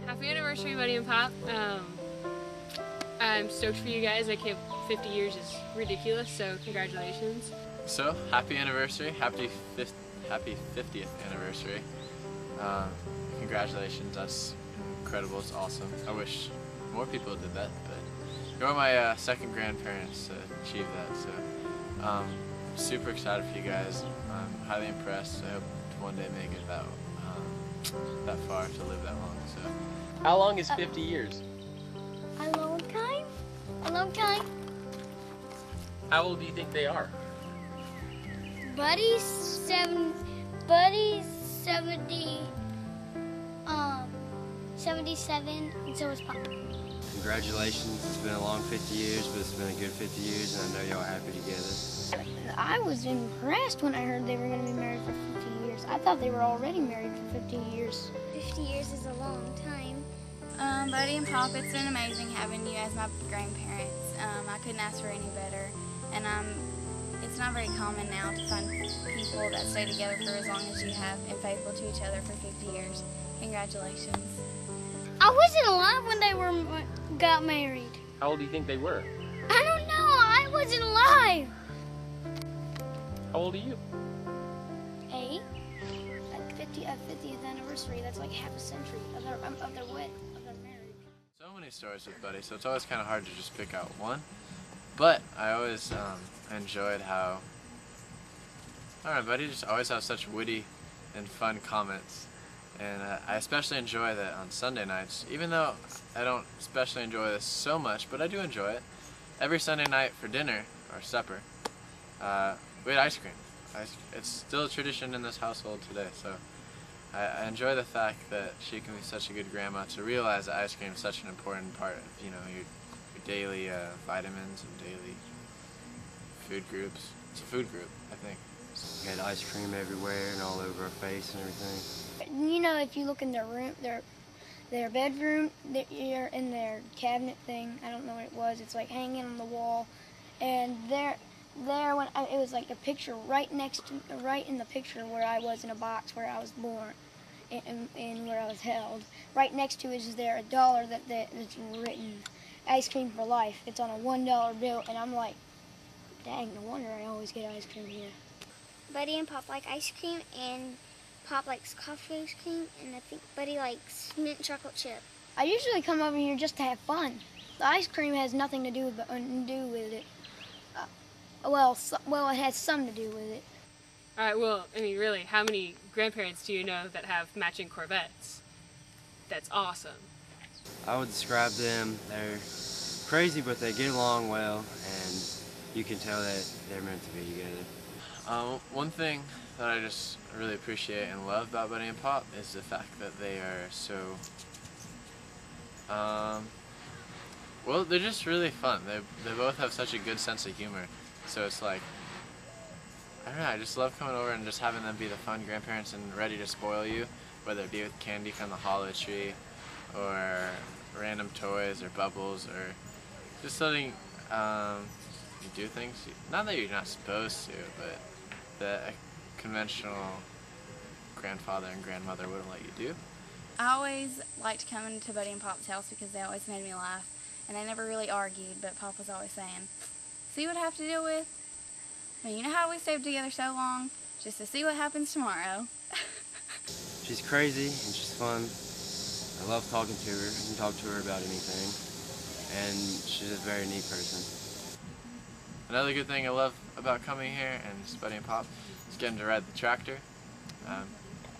Happy anniversary, Buddy and Pop. I'm stoked for you guys. 50 years is ridiculous, so congratulations. So, happy anniversary, happy 50th anniversary. Congratulations, that's incredible, it's awesome. I wish more people did that, but you're my second grandparents to achieve that, so I'm super excited for you guys. I'm highly impressed. I hope to one day make it that far, to live that long. So, how long is 50 years? A long time. A long time. How old do you think they are? Buddy's 70, 77, and so is Pop. Congratulations, it's been a long 50 years, but it's been a good 50 years, and I know y'all happy together. I was impressed when I heard they were going to be married for 50 years. I thought they were already married for 50 years. 50 years is a long time. Buddy and Pop, it's been amazing having you as my grandparents. I couldn't ask for any better, and it's not very common now to find people that stay together for as long as you have and faithful to each other for 50 years. Congratulations. I wasn't alive when they got married. How old do you think they were? I don't know. I wasn't alive. How old are you? 8. Like 50th anniversary. That's like half a century of their marriage. so many stories with Buddy, so it's always kind of hard to just pick out one. But I always enjoyed how, I don't know, Buddy just always has such witty and fun comments. And I especially enjoy that on Sunday nights, even though I don't especially enjoy this so much, but I do enjoy it. Every Sunday night for dinner, or supper, we had ice cream. It's still a tradition in this household today, so I enjoy the fact that she can be such a good grandma to realize that ice cream is such an important part of, you know, your daily vitamins and daily food groups. It's a food group, I think. We had ice cream everywhere and all over our face and everything. You know, if you look in their room, their bedroom, you're in their cabinet thing. I don't know what it was. It's like hanging on the wall, and there when it was like a picture right in the picture where I was in a box where I was born, and where I was held. Right next to it is there a dollar that's written, "Ice cream for life." It's on a $1 bill, and I'm like, dang, no wonder I always get ice cream here. Buddy and Pop like ice cream, and Pop likes coffee ice cream, and I think Buddy likes mint chocolate chip. I usually come over here just to have fun. The ice cream has nothing to do with it. Well, it has some to do with it. All right, well, I mean, really, how many grandparents do you know that have matching Corvettes? That's awesome. I would describe them, they're crazy, but they get along well, and you can tell that they're meant to be together. One thing that I just really appreciate and love about Buddy and Pop is the fact that they are so, well, they're just really fun. They both have such a good sense of humor. So it's like, I don't know, I just love coming over and just having them be the fun grandparents and ready to spoil you, whether it be with candy from the holiday tree, or random toys, or bubbles, or just letting you do things, not that you're not supposed to, but that a conventional grandfather and grandmother wouldn't let you do. I always liked coming to Buddy and Pop's house because they always made me laugh, and they never really argued, but Pop was always saying, "See what I have to deal with? I mean, you know how we stayed together so long? Just to see what happens tomorrow." She's crazy and she's fun. I love talking to her. I can talk to her about anything. And she's a very neat person. Another good thing I love about coming here and Buddy and Pop is getting to ride the tractor.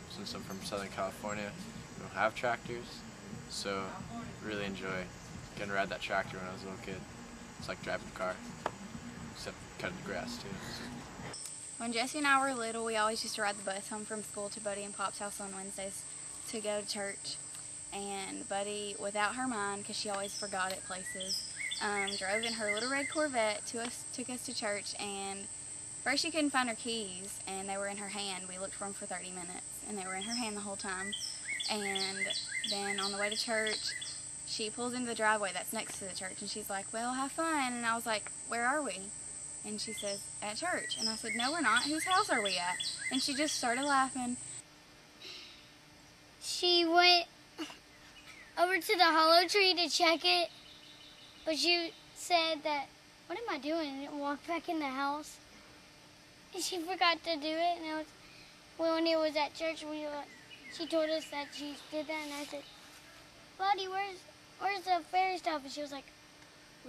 Since I'm from Southern California, we don't have tractors, so really enjoy getting to ride that tractor when I was a little kid. It's like driving a car, except cutting the grass too. When Jesse and I were little, we always used to ride the bus home from school to Buddy and Pop's house on Wednesdays to go to church. And Buddy, without her mind, because she always forgot at places, drove in her little red Corvette took us to church, and first she couldn't find her keys, and they were in her hand. We looked for them for 30 minutes, and they were in her hand the whole time. And then on the way to church, she pulls into the driveway that's next to the church, and she's like, "Well, have fun." And I was like, "Where are we?" And she says, "At church." And I said, "No, we're not. Whose house are we at?" And she just started laughing. She went over to the hollow tree to check it, but she said that, what am I doing? And walked back in the house. And she forgot to do it. And when it was at church, she told us that she did that. And I said, Buddy, where's the fairy stuff? And she was like,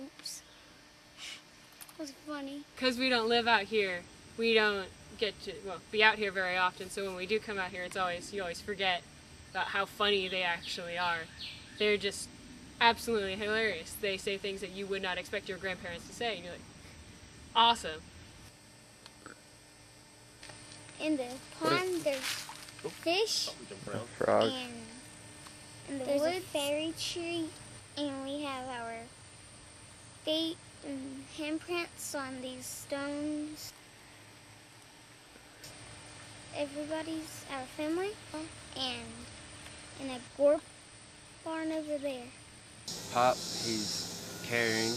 oops. It was funny. Because we don't live out here, we don't get to be out here very often. So when we do come out here, you always forget about how funny they actually are. They're just absolutely hilarious. They say things that you would not expect your grandparents to say, and you're like, awesome. In the pond, there's fish, Frog. and there's a fairy tree, and we have our feet and handprints on these stones. Everybody's our family, and in a gourd barn over there. Pop, he's caring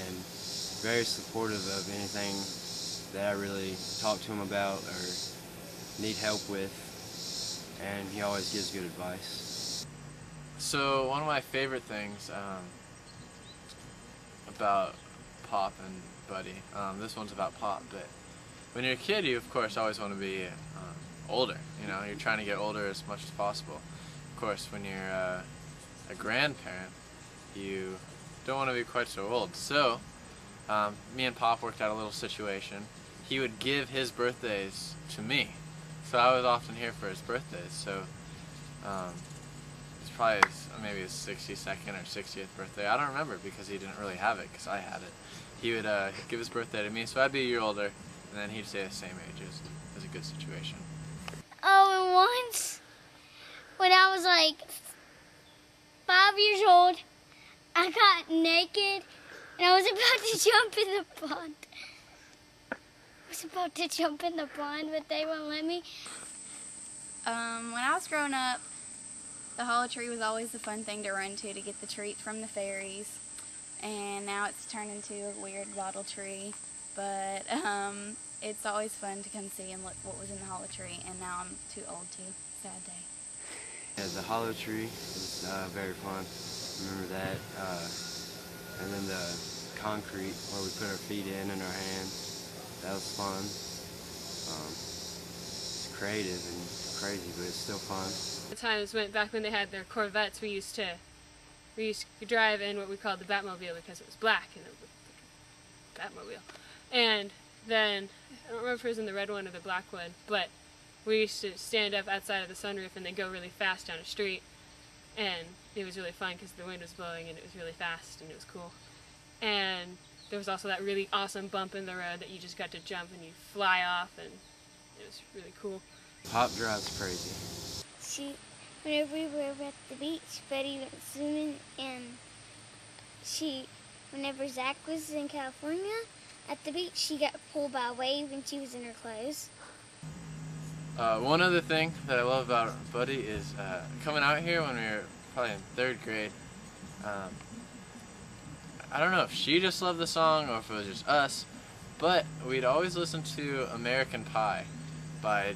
and very supportive of anything that I really talk to him about or need help with, and he always gives good advice. So one of my favorite things about Pop and Buddy, this one's about Pop, but when you're a kid, you of course always want to be older. You know, you're trying to get older as much as possible. Of course, when you're a grandparent, you don't want to be quite so old. So me and Pop worked out a little situation. He would give his birthdays to me. So I was often here for his birthdays. So it's probably maybe his 62nd or 60th birthday. I don't remember because he didn't really have it because I had it. He would give his birthday to me, so I'd be a year older, and then he'd stay the same age. It was a good situation. Oh, and once, when I was like 5 years old, I got naked, and I was about to jump in the pond. But they wouldn't let me. When I was growing up, the hollow tree was always the fun thing to run to get the treats from the fairies. And now it's turned into a weird bottle tree. But it's always fun to come see and look what was in the hollow tree. And now I'm too old to. Sad day. Yeah, the hollow tree was very fun. Remember that. And then the concrete where we put our feet in and our hands. That was fun. It's creative and crazy, but it's still fun. The times back when they had their Corvettes, we used to drive in what we called the Batmobile because it was black and it was like a Batmobile. And then I don't remember if it was in the red one or the black one, but we used to stand up outside of the sunroof and then go really fast down a street, and it was really fun because the wind was blowing and it was really fast and it was cool. And there was also that really awesome bump in the road that you just got to jump and you fly off, and it was really cool. Pop drives crazy. Whenever we were at the beach, Betty went swimming, and whenever Zach was in California, at the beach, she got pulled by a wave and she was in her clothes. One other thing that I love about Buddy is coming out here when we were probably in 3rd grade. I don't know if she just loved the song or if it was just us, but we'd always listen to American Pie by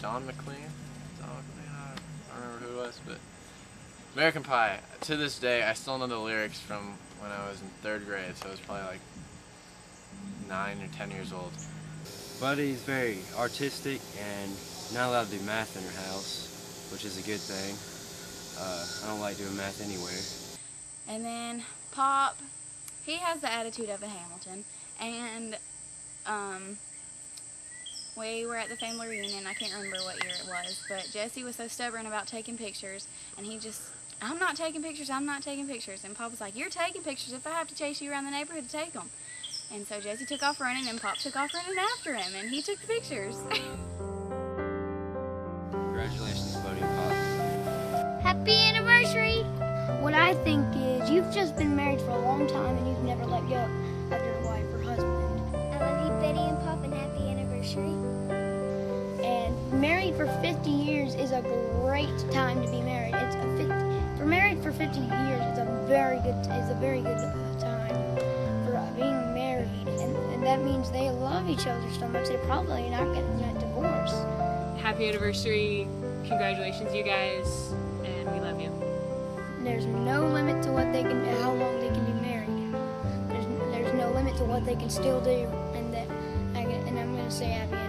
Don McLean? I don't remember who it was, but American Pie. To this day, I still know the lyrics from when I was in 3rd grade, so I was probably like 9 or 10 years old. Buddy's very artistic and not allowed to do math in her house, which is a good thing. I don't like doing math anywhere. And then Pop, he has the attitude of a Hamilton, and we were at the family reunion. I can't remember what year it was, but Jesse was so stubborn about taking pictures, and he just, I'm not taking pictures, I'm not taking pictures. And Pop was like, you're taking pictures if I have to chase you around the neighborhood to take them. And so Jesse took off running, and Pop took off running after him, and he took the pictures. Congratulations, Buddy and Pop. Happy anniversary! What I think is you've just been married for a long time and you've never let go of your wife or husband. I love you, Betty and Pop, and happy anniversary. And married for 50 years is a great time to be married. For married for 50 years, it's a very good time for being married, and that means they love each other so much they're probably not getting a divorce. Happy anniversary, congratulations you guys, and we love you. there's no limit to what they can, how long they can be married. There's no limit to what they can still do, and I'm gonna say happy ending.